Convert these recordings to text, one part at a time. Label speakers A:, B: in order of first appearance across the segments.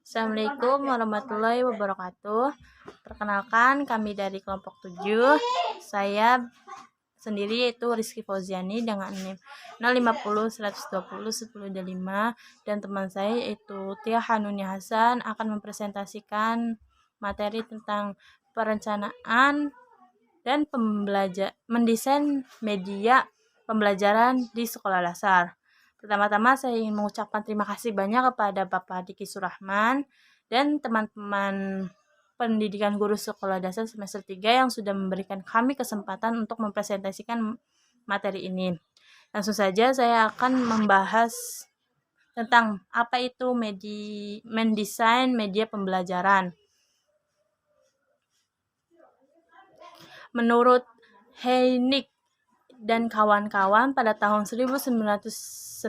A: Assalamualaikum warahmatullahi wabarakatuh. Perkenalkan, kami dari kelompok 7. Saya sendiri yaitu Rizky Fauziani dengan NIM 050 120 1025 dan teman saya yaitu Tia Hanuni Hasan akan mempresentasikan materi tentang perencanaan dan mendesain media pembelajaran di sekolah dasar. Pertama-tama saya ingin mengucapkan terima kasih banyak kepada Bapak Diki Surahman dan teman-teman pendidikan guru sekolah dasar semester 3 yang sudah memberikan kami kesempatan untuk mempresentasikan materi ini. Langsung saja saya akan membahas tentang apa itu mendesain media pembelajaran. Menurut Heinig dan kawan-kawan, pada tahun 1996,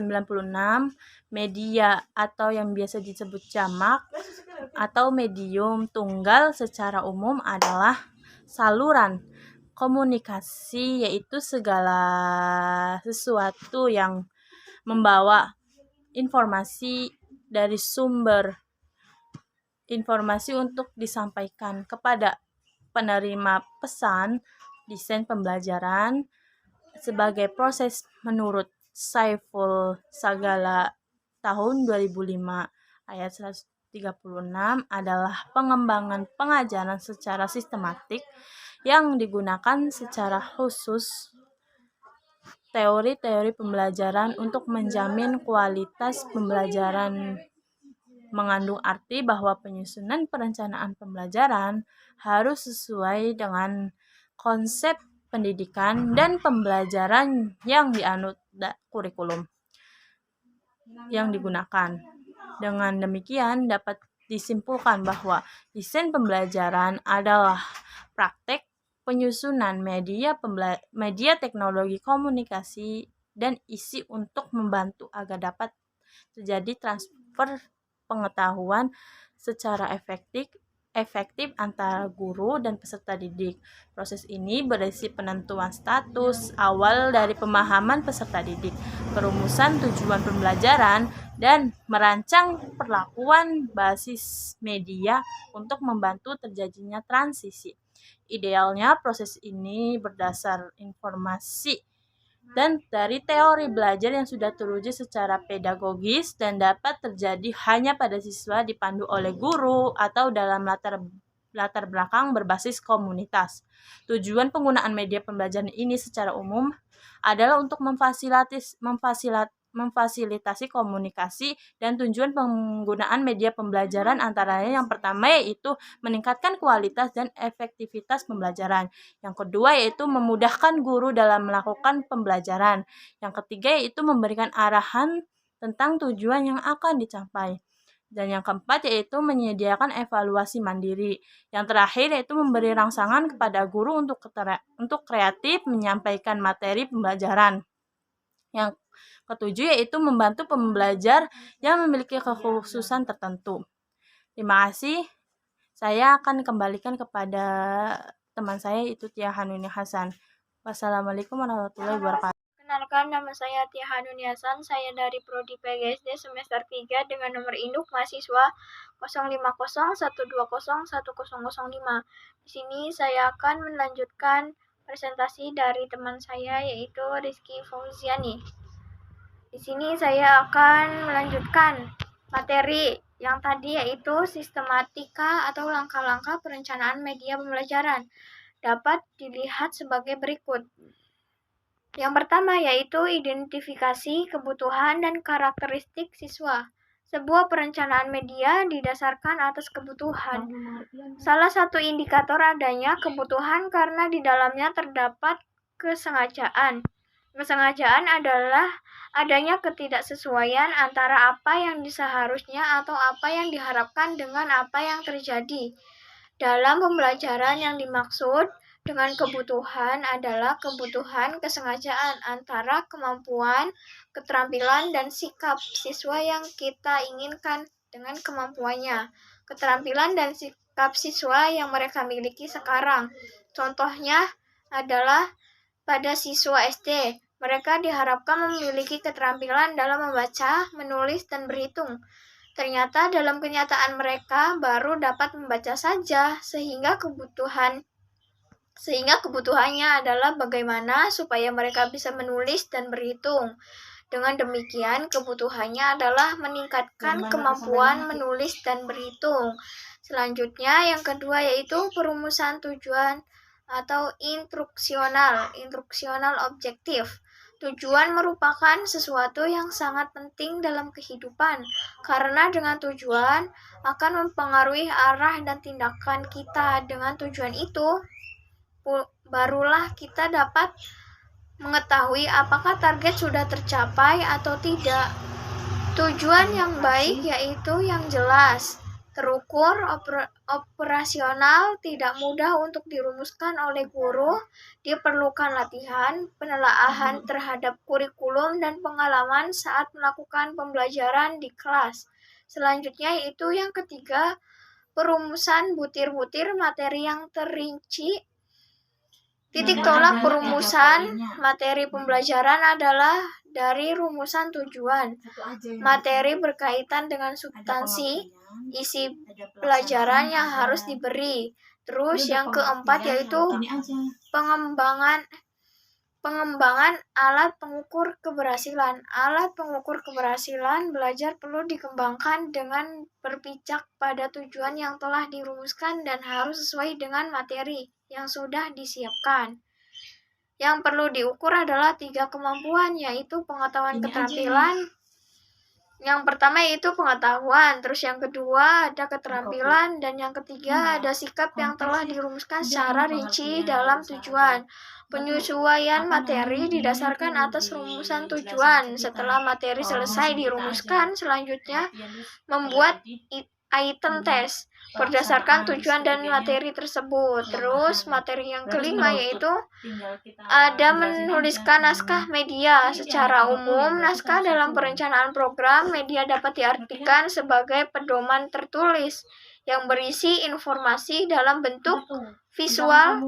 A: media atau yang biasa disebut jamak atau medium tunggal secara umum adalah saluran komunikasi, yaitu segala sesuatu yang membawa informasi dari sumber informasi untuk disampaikan kepada penerima pesan desain pembelajaran sebagai proses menurut Saiful Sagala tahun 2005 ayat 136 adalah pengembangan pengajaran secara sistematik yang digunakan secara khusus teori-teori pembelajaran untuk menjamin kualitas pembelajaran, mengandung arti bahwa penyusunan perencanaan pembelajaran harus sesuai dengan konsep pendidikan dan pembelajaran yang dianut kurikulum yang digunakan. Dengan demikian dapat disimpulkan bahwa desain pembelajaran adalah praktek penyusunan media teknologi komunikasi dan isi untuk membantu agar dapat terjadi transfer pengetahuan secara efektif antara guru dan peserta didik. Proses ini berisi penentuan status awal dari pemahaman peserta didik, perumusan tujuan pembelajaran, dan merancang perlakuan basis media untuk membantu terjadinya transisi. Idealnya proses ini berdasar informasi dan dari teori belajar yang sudah teruji secara pedagogis dan dapat terjadi hanya pada siswa dipandu oleh guru atau dalam latar belakang berbasis komunitas. Tujuan penggunaan media pembelajaran ini secara umum adalah untuk memfasilitasi komunikasi, dan tujuan penggunaan media pembelajaran antaranya yang pertama yaitu meningkatkan kualitas dan efektivitas pembelajaran. Yang kedua yaitu memudahkan guru dalam melakukan pembelajaran. Yang ketiga yaitu memberikan arahan tentang tujuan yang akan dicapai. Dan yang keempat yaitu menyediakan evaluasi mandiri. Yang terakhir yaitu memberi rangsangan kepada guru untuk kreatif menyampaikan materi pembelajaran. Yang ketujuh yaitu membantu pembelajar yang memiliki kekhususan tertentu. Terima kasih. Saya akan kembalikan kepada teman saya itu Tia Hanuni Hasan. Wassalamualaikum warahmatullahi wabarakatuh.
B: Kenalkan, nama saya Tia Hanuni Hasan. Saya dari Prodi PGSD semester 3 dengan nomor induk mahasiswa 05012010005. Di sini saya akan melanjutkan presentasi dari teman saya yaitu Rizky Fauziani. Di sini saya akan melanjutkan materi yang tadi yaitu sistematika atau langkah-langkah perencanaan media pembelajaran. Dapat dilihat sebagai berikut. Yang pertama yaitu identifikasi kebutuhan dan karakteristik siswa. Sebuah perencanaan media didasarkan atas kebutuhan. Salah satu indikator adanya kebutuhan karena di dalamnya terdapat kesengajaan. Kesengajaan adalah adanya ketidaksesuaian antara apa yang seharusnya atau apa yang diharapkan dengan apa yang terjadi. Dalam pembelajaran yang dimaksud dengan kebutuhan adalah kebutuhan kesengajaan antara kemampuan, keterampilan, dan sikap siswa yang kita inginkan dengan kemampuannya, keterampilan dan sikap siswa yang mereka miliki sekarang. Contohnya adalah pada siswa SD, mereka diharapkan memiliki keterampilan dalam membaca, menulis, dan berhitung. Ternyata dalam kenyataan mereka baru dapat membaca saja, sehingga kebutuhannya adalah bagaimana supaya mereka bisa menulis dan berhitung. Dengan demikian, kebutuhannya adalah meningkatkan kemampuan menulis dan berhitung. Selanjutnya, yang kedua yaitu perumusan tujuan atau instruksional objektif. Tujuan merupakan sesuatu yang sangat penting dalam kehidupan, karena dengan tujuan akan mempengaruhi arah dan tindakan kita. Dengan tujuan itu, barulah kita dapat mengetahui apakah target sudah tercapai atau tidak. Tujuan yang baik yaitu yang jelas, terukur, operasional, tidak mudah untuk dirumuskan oleh guru. Diperlukan latihan, penelaahan terhadap kurikulum dan pengalaman saat melakukan pembelajaran di kelas. Selanjutnya yaitu yang ketiga, perumusan butir-butir materi yang terinci. Titik tolak perumusan materi pembelajaran adalah dari rumusan tujuan. Materi berkaitan dengan substansi, isi pelajaran yang harus diberi. Terus yang keempat yaitu pengembangan alat pengukur keberhasilan. Alat pengukur keberhasilan belajar perlu dikembangkan dengan berpijak pada tujuan yang telah dirumuskan dan harus sesuai dengan materi yang sudah disiapkan. Yang perlu diukur adalah 3 kemampuan, yaitu pengetahuan keterampilan. Yang pertama yaitu pengetahuan, terus yang kedua ada keterampilan, dan yang ketiga ada sikap yang telah dirumuskan secara rinci dalam tujuan. Penyesuaian materi didasarkan atas rumusan tujuan. Setelah materi selesai dirumuskan, selanjutnya membuat item test berdasarkan tujuan dan materi tersebut. Terus materi yang kelima yaitu ada menuliskan naskah media. Secara umum, naskah dalam perencanaan program media dapat diartikan sebagai pedoman tertulis yang berisi informasi dalam bentuk visual,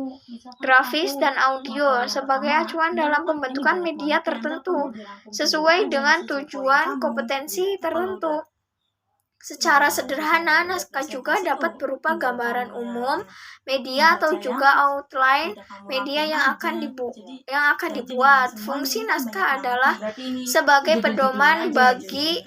B: grafis, dan audio sebagai acuan dalam pembentukan media tertentu sesuai dengan tujuan kompetensi tertentu. Secara sederhana, naskah juga dapat berupa gambaran umum media atau juga outline media yang akan dibuat. Fungsi naskah adalah sebagai pedoman bagi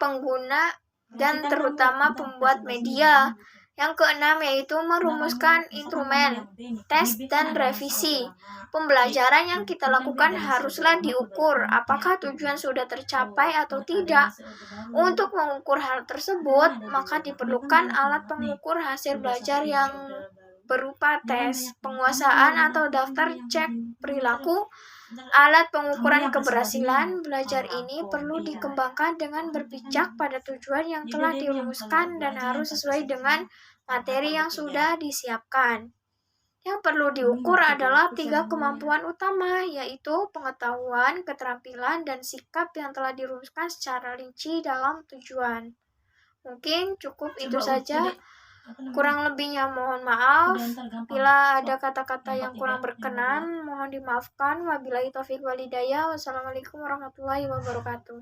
B: pengguna dan terutama pembuat media. Yang keenam yaitu merumuskan instrumen, tes, dan revisi. Pembelajaran yang kita lakukan haruslah diukur apakah tujuan sudah tercapai atau tidak. Untuk mengukur hal tersebut, maka diperlukan alat pengukur hasil belajar yang berupa tes, penguasaan atau daftar cek perilaku. Alat pengukuran keberhasilan belajar ini perlu dikembangkan dengan berpijak pada tujuan yang telah dirumuskan dan harus sesuai dengan materi yang sudah disiapkan. Yang perlu diukur adalah 3 kemampuan utama, yaitu pengetahuan, keterampilan, dan sikap yang telah dirumuskan secara rinci dalam tujuan. Mungkin cukup itu saja. Kurang lebihnya mohon maaf. Bila ada kata-kata yang kurang berkenan, mohon dimaafkan. Wabillahi taufiq wal hidayah. Wassalamualaikum warahmatullahi wabarakatuh.